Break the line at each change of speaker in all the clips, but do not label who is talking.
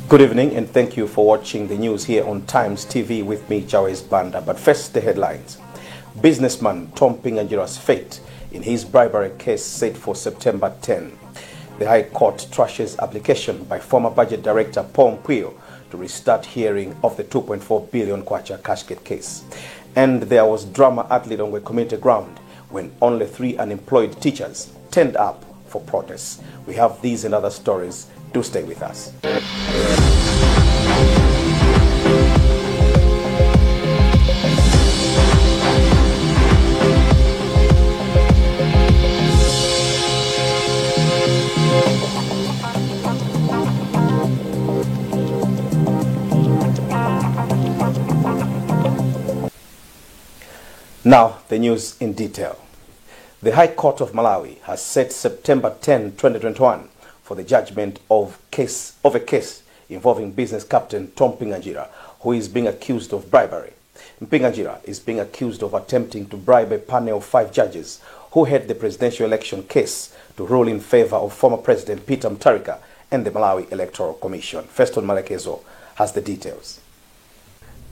Good evening and thank you for watching the news here on Times TV with me, Jawes Banda. But first, the headlines. Businessman Tom Pinganjira's fate in his bribery case set for September 10. The High Court trashes application by former Budget Director Paul Mpuyo to restart hearing of the 2.4 billion Kwacha casket case. And there was drama at Lilongwe Community Ground when only 3 unemployed teachers turned up for protests. We have these and other stories. Do stay with us. Now, the news in detail. The High Court of Malawi has set September 10, 2021 for the judgment of a case involving business captain Tom Pinganjira, who is being accused of bribery. Pinganjira is being accused of attempting to bribe a panel of 5 judges who heard the presidential election case to rule in favor of former President Peter Mutharika and the Malawi Electoral Commission. Feston Malekezo has the details.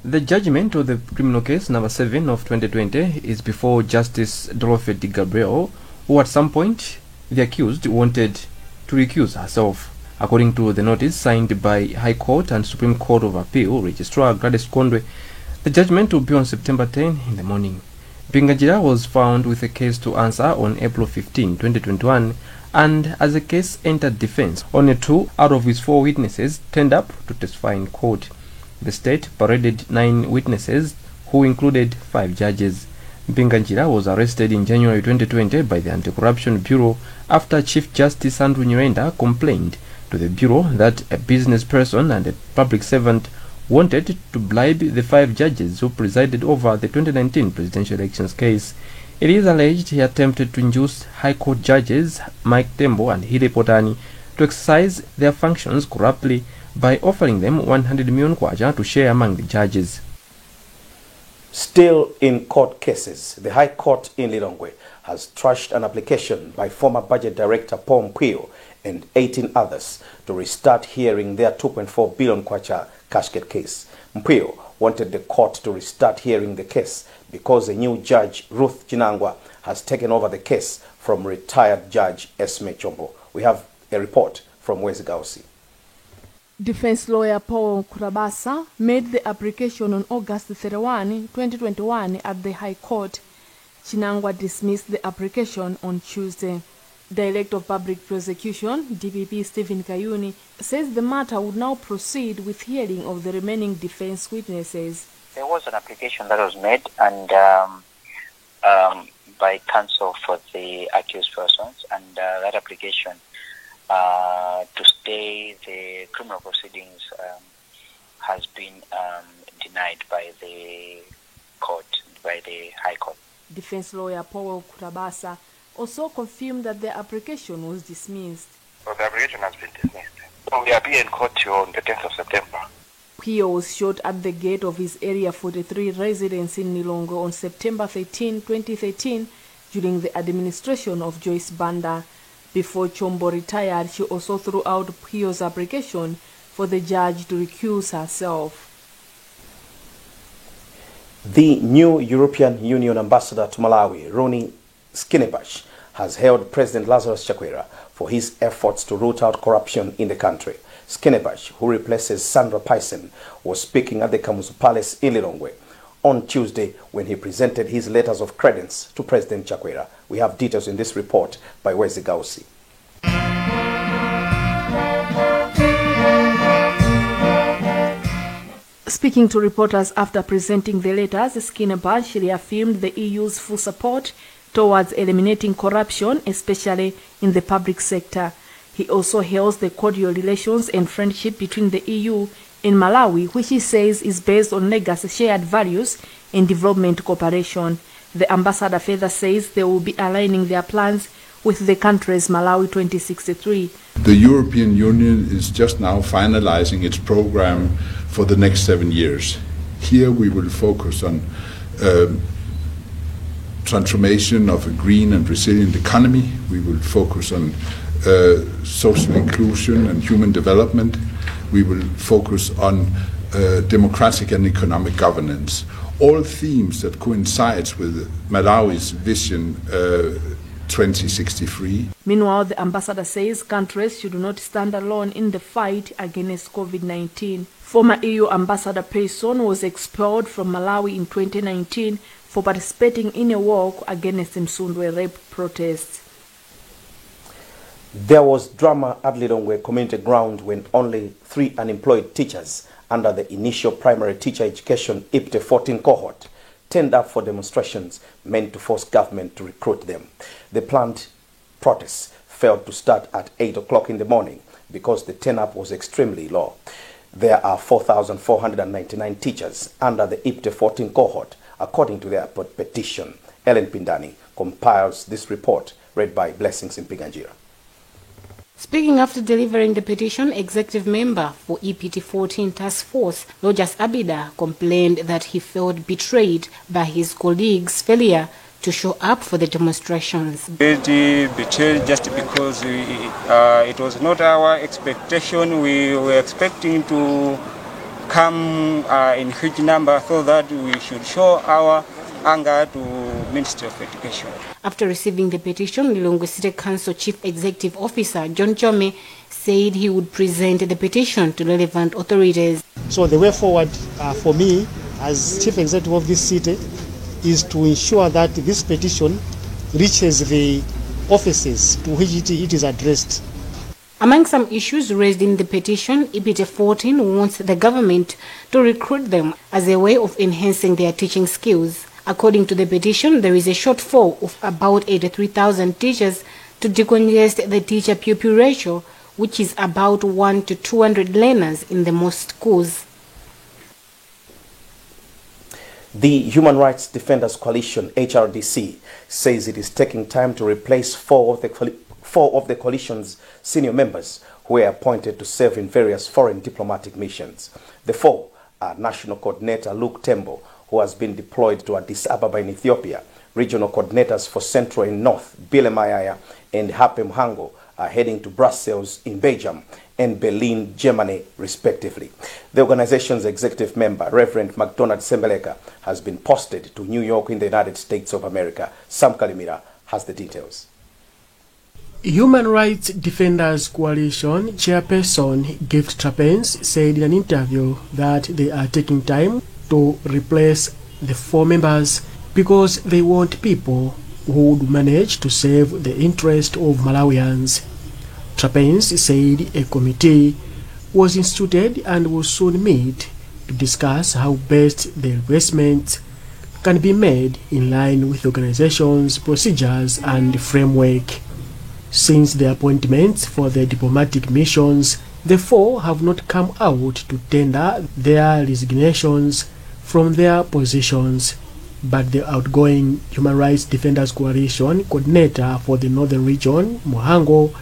The judgment of the criminal case number 7 of 2020 is before Justice Dorothy Di Gabriel, who at some point the accused wanted to recuse herself. According to the notice signed by High Court and Supreme Court of Appeal Registrar Gladys Kondwe, the judgment will be on September 10 in the morning. Pinganjira was found with a case to answer on April 15, 2021, and as the case entered defense, only 2 out of his 4 witnesses turned up to testify in court. The state paraded 9 witnesses, who included 5 judges. Pinganjira was arrested in January 2020 by the Anti-Corruption Bureau after Chief Justice Andrew Nyirenda complained to the Bureau that a business person and a public servant wanted to bribe the 5 judges who presided over the 2019 presidential elections case. It is alleged he attempted to induce High Court judges Mike Tembo and Hile Potani to exercise their functions corruptly by offering them 100 million kwacha to share among the judges.
Still in court cases, the High Court in Lilongwe has trashed an application by former Budget Director Paul Mpuyo and 18 others to restart hearing their 2.4 billion kwacha casket case. Mpuyo wanted the court to restart hearing the case because a new judge, Ruth Chinangwa, has taken over the case from retired Judge Esme Chombo. We have a report from Wezi Gausi.
Defense lawyer Paul Kurabasa made the application on August 31, 2021 at the High Court. Chinangwa dismissed the application on Tuesday. Director of Public Prosecution, DPP Stephen Kayuni, says the matter would now proceed with hearing of the remaining defense witnesses.
There was an application that was made and by counsel for the accused persons, and that application to stay the criminal proceedings has been denied by the court, by the High Court.
Defense lawyer Paul Kurabasa also confirmed that the application was dismissed.
Well, the application has been dismissed. So we appear in court on the 10th of September.
Pio was shot at the gate of his Area 43 residence in Lilongwe on September 13, 2013 during the administration of Joyce Banda. Before Chombo retired, she also threw out Pio's application for the judge to recuse herself.
The new European Union ambassador to Malawi, Ronnie Skinnebash, has hailed President Lazarus Chakwera for his efforts to root out corruption in the country. Skinnebash, who replaces Sandra Paisen, was speaking at the Kamuzu Palace in Lilongwe on Tuesday when he presented his letters of credence to President Chakwera. We have details in this report by Wezi Gausi.
Speaking to reporters after presenting the letters, Skinnebash reaffirmed the EU's full support towards eliminating corruption, especially in the public sector. He also hails the cordial relations and friendship between the EU and Malawi, which he says is based on legacy shared values and development cooperation. The ambassador further says they will be aligning their plans with the country's Malawi 2063.
The European Union is just now finalizing its program for the next 7 years. Here we will focus on transformation of a green and resilient economy. We will focus on social inclusion and human development. we will focus on democratic and economic governance. All themes that coincides with Malawi's vision 2063.
Meanwhile, the ambassador says countries should not stand alone in the fight against COVID-19. Former EU Ambassador Payson was expelled from Malawi in 2019 for participating in a walk against Msundwe rape protests.
There was drama at Lilongwe Community Ground when only 3 unemployed teachers under the initial primary teacher education IPTE 14 cohort turned up for demonstrations meant to force government to recruit them. The planned protests failed to start at 8 o'clock in the morning because the turn-up was extremely low. There are 4,499 teachers under the IPTE 14 cohort, according to their petition. Ellen Pindani compiles this report, read by Blessings in Piganjira.
Speaking after delivering the petition, executive member for EPT 14 Task Force, Rogers Abida, complained that he felt betrayed by his colleagues' failure to show up for the demonstrations.
Betrayed just because it was not our expectation. We were expecting to come in huge number so that we should show our anger to Ministry of Education.
After receiving the petition, Lilongwe City Council Chief Executive Officer John Chome said he would present the petition to relevant authorities.
So the way forward for me as Chief Executive of this city is to ensure that this petition reaches the offices to which it is addressed.
Among some issues raised in the petition, EPT 14 wants the government to recruit them as a way of enhancing their teaching skills. According to the petition, there is a shortfall of about 83,000 teachers to decongest the teacher-pupil ratio, which is about 1 to 200 learners in the most schools.
The Human Rights Defenders Coalition, HRDC, says it is taking time to replace four of the coalition's senior members who were appointed to serve in various foreign diplomatic missions. The 4 are National Coordinator Luke Tembo, who has been deployed to Addis Ababa in Ethiopia. Regional coordinators for Central and North, Bile Mayaya and Hape Mhango, are heading to Brussels in Belgium and Berlin, Germany, respectively. The organization's executive member, Reverend McDonald Sembeleka, has been posted to New York in the United States of America. Sam Kalimira has the details.
Human Rights Defenders Coalition chairperson Gift Trapens said in an interview that they are taking time to replace the 4 members because they want people who would manage to serve the interest of Malawians. Trapens said a committee was instituted and will soon meet to discuss how best the replacement can be made in line with the organization's procedures and framework. Since the appointments for the diplomatic missions, the 4 have not come out to tender their resignations from their positions, but the outgoing Human Rights Defenders Coalition coordinator for the Northern Region, Muhango,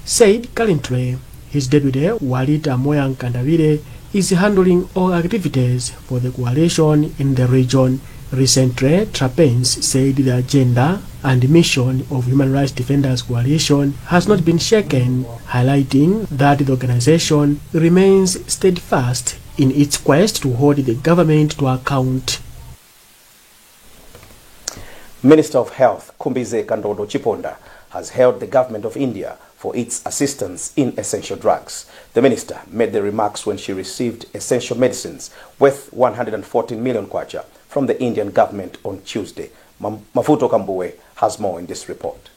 said currently his deputy, Walita Moya Nkandavire, is handling all activities for the coalition in the region. Recently, Trapens said the agenda and mission of Human Rights Defenders Coalition has not been shaken, highlighting that the organization remains steadfast in its quest to hold the government to account.
Minister of Health Kumbize Kandodo Chiponda has hailed the government of India for its assistance in essential drugs. The minister made the remarks when she received essential medicines worth 114 million kwacha from the Indian government on Tuesday. Mafuto Kambuwe has more in this report.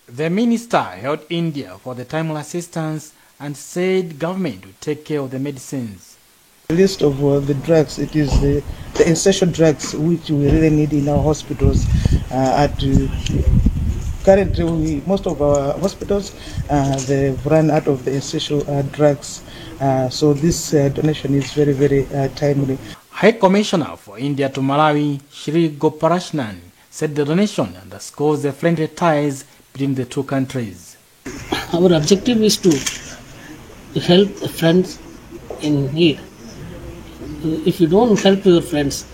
The minister hailed India for the timely assistance and said government would take care of the medicines.
The list of the drugs, it is the essential drugs which we really need in our hospitals. Currently, most of our hospitals, they've run out of the essential drugs. So this donation is very, very timely.
High Commissioner for India to Malawi, Shri Gopalkrishnan, said the donation underscores the friendly ties between the two countries.
Our objective is to help friends in need. If you don't help your friends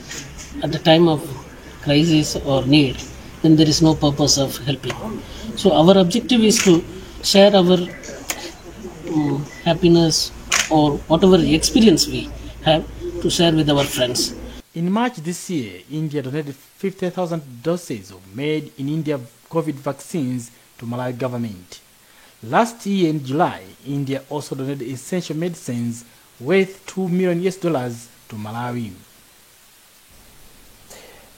at the time of crisis or need, then there is no purpose of helping. So our objective is to share our happiness, or whatever experience we have to share with our friends.
In March this year, India donated 50,000 doses of made in India COVID vaccines to Malawi government. Last year in July, India also donated essential medicines worth $2 million to Malawi.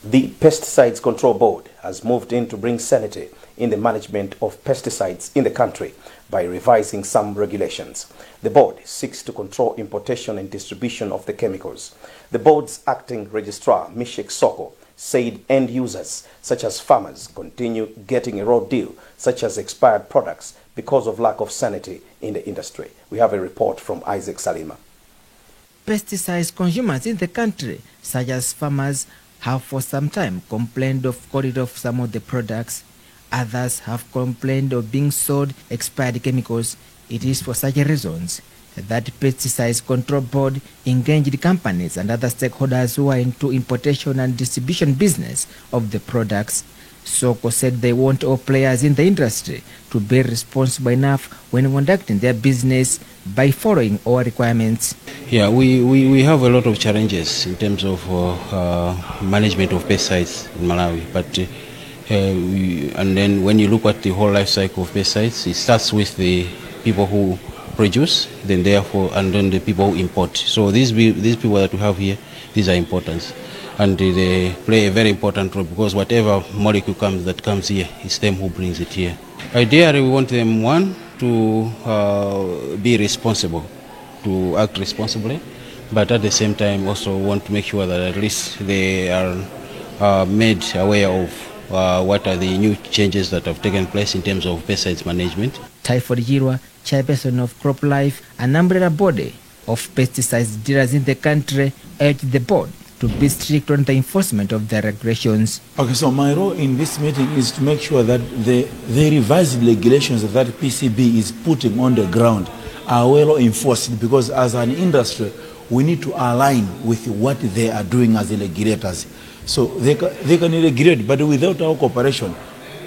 The Pesticides Control Board has moved in to bring sanity in the management of pesticides in the country by revising some regulations. The board seeks to control importation and distribution of the chemicals. The board's acting registrar, Mishek Soko, said end users, such as farmers, continue getting a raw deal, such as expired products, because of lack of sanity in the industry. We have a report from Isaac Salima.
Pesticides consumers in the country, such as farmers, have for some time complained of quality of some of the products. Others have complained of being sold expired chemicals. It is for such reasons that Pesticides Control Board engaged companies and other stakeholders who are into importation and distribution business of the products. Soko said they want all players in the industry to be responsible enough when conducting their business by following all requirements.
Yeah, we have a lot of challenges in terms of management of pesticides in Malawi, but and then when you look at the whole life cycle of pesticides, it starts with the people who produce, then therefore, and then the people who import. So these people that we have here, these are important, and they play a very important role, because whatever molecule that comes here, it's them who brings it here. Ideally, we want them, one, to be responsible, to act responsibly, but at the same time also want to make sure that at least they are made aware of what are the new changes that have taken place in terms of pesticides management.
Typhoid Jirwa, chairperson of CropLife, an umbrella body of pesticides dealers in the country, urged the board to be strict on the enforcement of the regulations.
Okay, so my role in this meeting is to make sure that the revised regulations that PCB is putting on the ground are well enforced, because as an industry, we need to align with what they are doing as the regulators. So they can regulate, but without our cooperation,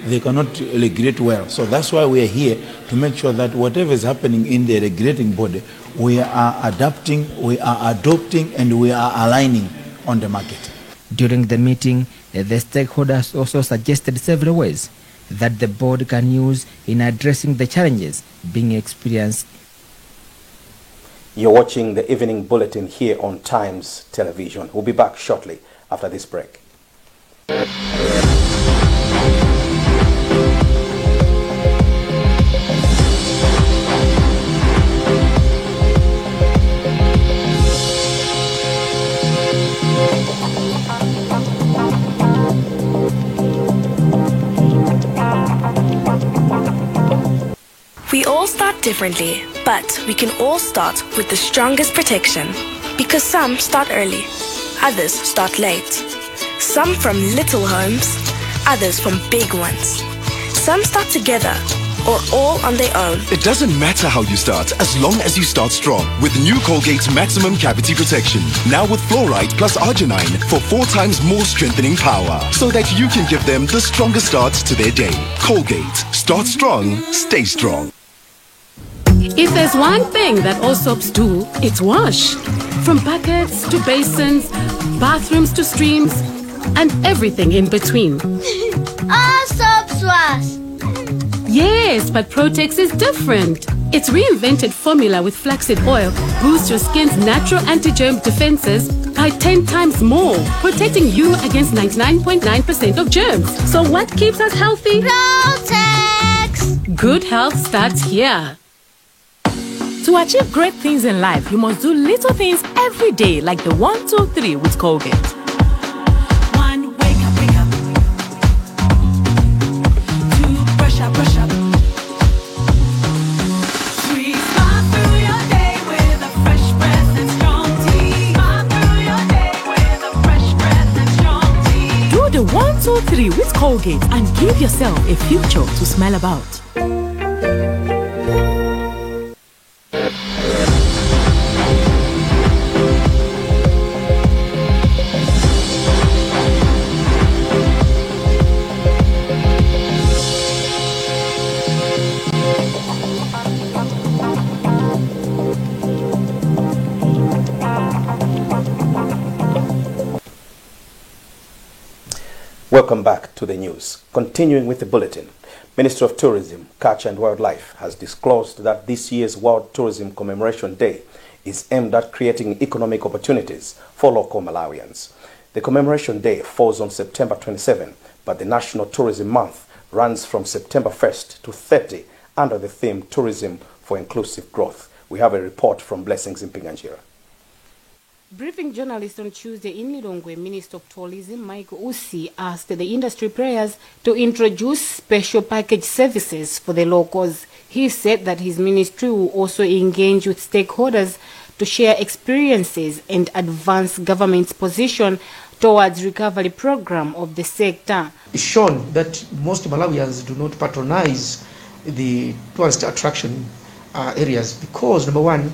they cannot regulate well. So that's why we are here, to make sure that whatever is happening in the regulating body, we are adapting, we are adopting, and we are aligning on the market.
During the meeting, the stakeholders also suggested several ways that the board can use in addressing the challenges being experienced.
You're watching the evening bulletin here on Times Television. We'll be back shortly after this break.
We all start differently, but we can all start with the strongest protection. Because some start early, others start late. Some from little homes, others from big ones. Some start together, or all on their own.
It doesn't matter how you start, as long as you start strong. With new Colgate Maximum Cavity Protection. Now with fluoride plus arginine for 4 times more strengthening power. So that you can give them the strongest start to their day. Colgate. Start strong, stay strong.
If there's one thing that all soaps do, it's wash. From buckets to basins, bathrooms to streams, and everything in between.
All soaps wash.
Yes, but Protex is different. Its reinvented formula with flaxseed oil boosts your skin's natural anti-germ defenses by 10 times more, protecting you against 99.9% of germs. So what keeps us healthy?
Protex!
Good health starts here.
To achieve great things in life, you must do little things every day, like the 1, 2, 3 with Colgate.
1, wake up, wake up. 2, brush up, brush up. 3, smile through your day with a fresh breath and strong tea. Smile through your day with a fresh breath and strong tea.
Do the 1, 2, 3 with Colgate and give yourself a future to smile about.
Welcome back to the news. Continuing with the bulletin, Minister of Tourism, Culture and Wildlife has disclosed that this year's World Tourism Commemoration Day is aimed at creating economic opportunities for local Malawians. The Commemoration Day falls on September 27, but the National Tourism Month runs from September 1st to 30 under the theme Tourism for Inclusive Growth. We have a report from Blessings Mpinganjira.
Briefing journalists on Tuesday in Lilongwe, Minister of Tourism Michael Usi asked the industry players to introduce special package services for the locals. He said that his ministry will also engage with stakeholders to share experiences and advance government's position towards recovery program of the sector.
It's shown that most Malawians do not patronize the tourist attraction areas because, number one,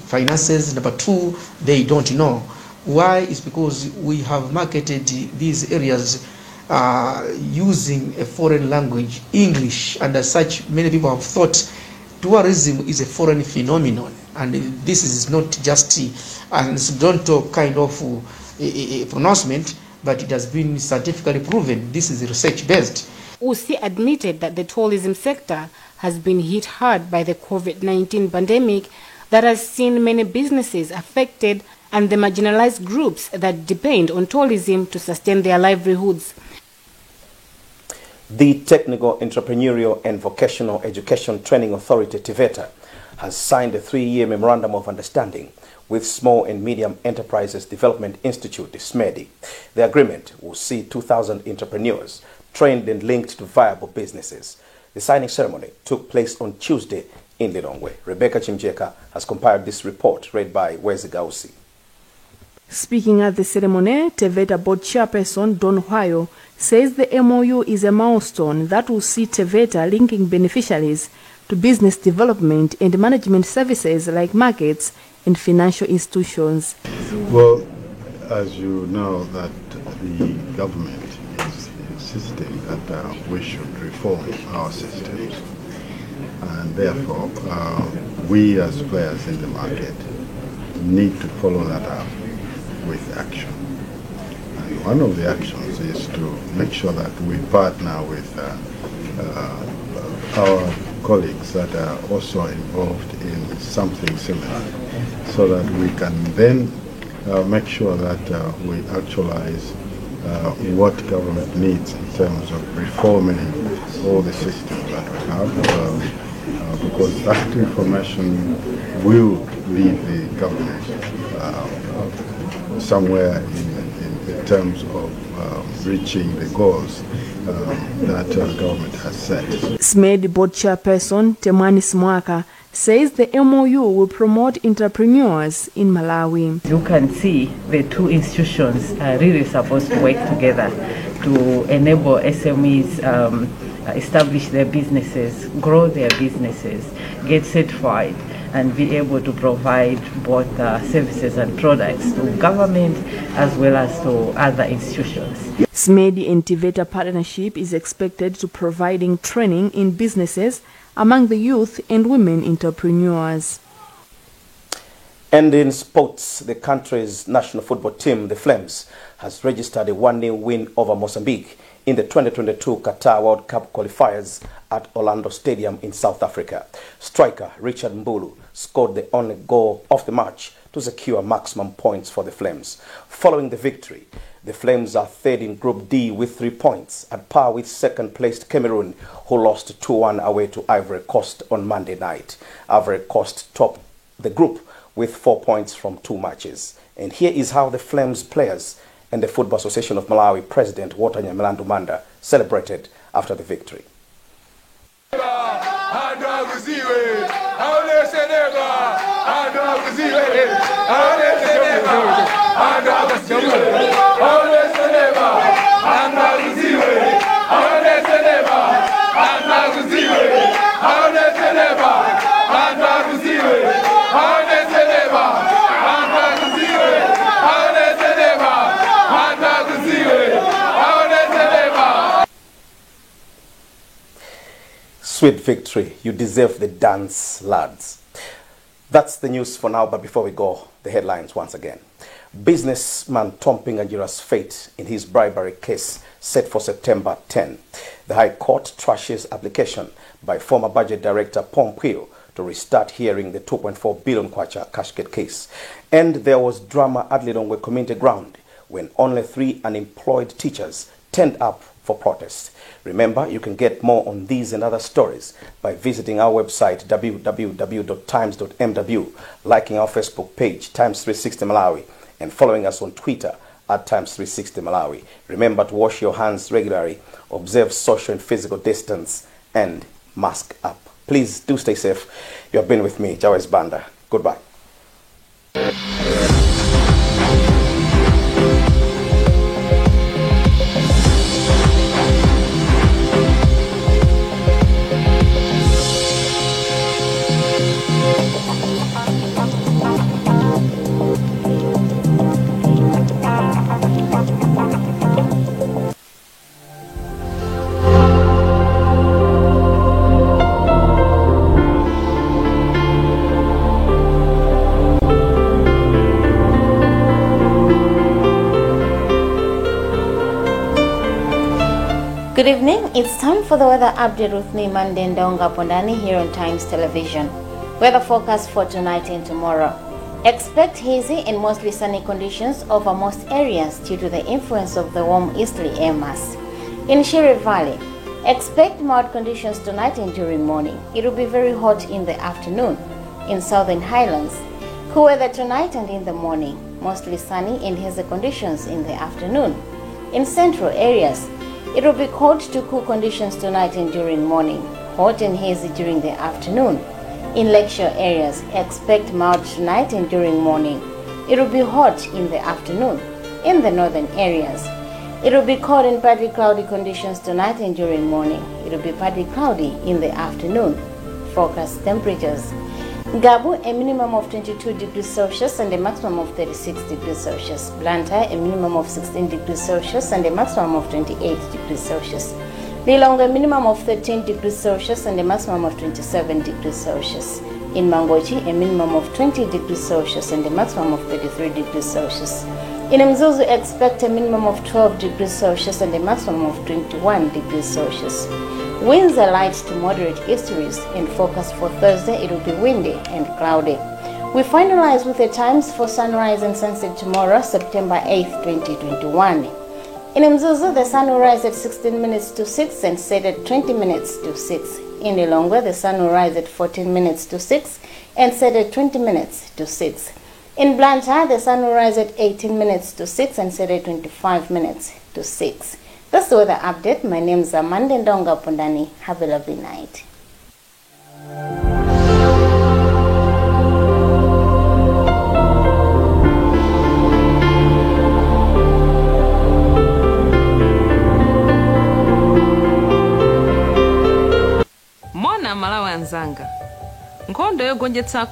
finances, number two, they don't know. Why? Is because we have marketed these areas using a foreign language, English, and as such many people have thought tourism is a foreign phenomenon, and this is not just an incidental kind of a pronouncement, but it has been scientifically proven. This is research based.
Usi admitted that the tourism sector has been hit hard by the COVID-19 pandemic that has seen many businesses affected and the marginalized groups that depend on tourism to sustain their livelihoods.
The Technical, Entrepreneurial and Vocational Education Training Authority, TVETA, has signed a 3-year Memorandum of Understanding with Small and Medium Enterprises Development Institute, SMEDI. The agreement will see 2,000 entrepreneurs trained and linked to viable businesses. The signing ceremony took place on Tuesday in Lilongwe. Rebecca Chimjeka has compiled this report, read by Wezi Gausi.
Speaking at the ceremony, TVETA board chairperson Don Huayo says the MOU is a milestone that will see TVETA linking beneficiaries to business development and management services like markets and financial institutions.
Well, as you know, that the government is insisting that we should reform our systems, and therefore we as players in the market need to follow that up with action. And one of the actions is to make sure that we partner with our colleagues that are also involved in something similar, so that we can then make sure that we actualize what government needs in terms of reforming all the systems that we have, because that information will lead the government somewhere in terms of reaching the goals that government has set.
SMED board chairperson Temwani Smwaka says the MOU will promote entrepreneurs in Malawi.
You can see the two institutions are really supposed to work together to enable SMEs establish their businesses, grow their businesses, get certified, and be able to provide both services and products to government as well as to other institutions.
SMEDI and TVETA partnership is expected to providing training in businesses among the youth and women entrepreneurs.
And in sports, the country's national football team, the Flames, has registered a 1-0 win over Mozambique in the 2022 Qatar World Cup qualifiers at Orlando Stadium in South Africa. Striker Richard Mbulu scored the only goal of the match to secure maximum points for the Flames. Following the victory, the Flames are third in Group D with 3 points, at par with second-placed Cameroon, who lost 2-1 away to Ivory Coast on Monday night. Ivory Coast topped the group with 4 points from 2 matches. And here is how the Flames players and the Football Association of Malawi President Walter Nyamilandu Manda celebrated after the victory. Sweet victory. You deserve the dance, lads. That's the news for now, but before we go, the headlines once again. Businessman Tomping Anjira's fate in his bribery case set for September 10. The High Court trashes application by former Budget Director Pompeo to restart hearing the 2.4 billion kwacha Cashgate case. And there was drama at Lilongwe Community Ground when only 3 unemployed teachers turned up for protest. Remember, you can get more on these and other stories by visiting our website www.times.mw, liking our Facebook page Times 360 Malawi, and following us on Twitter at Times 360 Malawi. Remember to wash your hands regularly, observe social and physical distance, and mask up. Please do stay safe. You have been with me, Jawes Banda. Goodbye.
Good evening, it's time for the weather update with me, Mandendonga Pondani, here on Times Television. Weather forecast for tonight and tomorrow. Expect hazy and mostly sunny conditions over most areas due to the influence of the warm easterly air mass. In Shire Valley, expect mild conditions tonight and during morning. It will be very hot in the afternoon. In Southern Highlands, cool weather tonight and in the morning. Mostly sunny and hazy conditions in the afternoon. In central areas, it will be cold to cool conditions tonight and during morning, hot and hazy during the afternoon. In lakeshore areas, expect mild tonight and during morning. It will be hot in the afternoon. In the northern areas, it will be cold and partly cloudy conditions tonight and during morning. It will be partly cloudy in the afternoon. Forecast temperatures. Gabu, a minimum of 22 degrees Celsius and a maximum of 36 degrees Celsius. Blantyre, a minimum of 16 degrees Celsius and a maximum of 28 degrees Celsius. Lilongwe, a minimum of 13 degrees Celsius and a maximum of 27 degrees Celsius. In Mangochi, a minimum of 20 degrees Celsius and a maximum of 33 degrees Celsius. In Mzuzu, expect a minimum of 12 degrees Celsius and a maximum of 21 degrees Celsius. Winds are light to moderate easterlies, and forecast for Thursday it will be windy and cloudy. We finalize with the times for sunrise and sunset tomorrow, September 8th, 2021. In Mzuzu, the sun will rise at 16 minutes to 6 and set at 20 minutes to 6. In Lilongwe, the sun will rise at 14 minutes to 6 and set at 20 minutes to 6. In Blantyre, the sun will rise at 18 minutes to 6 and set at 25 minutes to 6. That's the weather update. My name is Mandendonga Pondani. Have a lovely night.
Mwana Malawi anzanga. Nkhondo yogonjetsa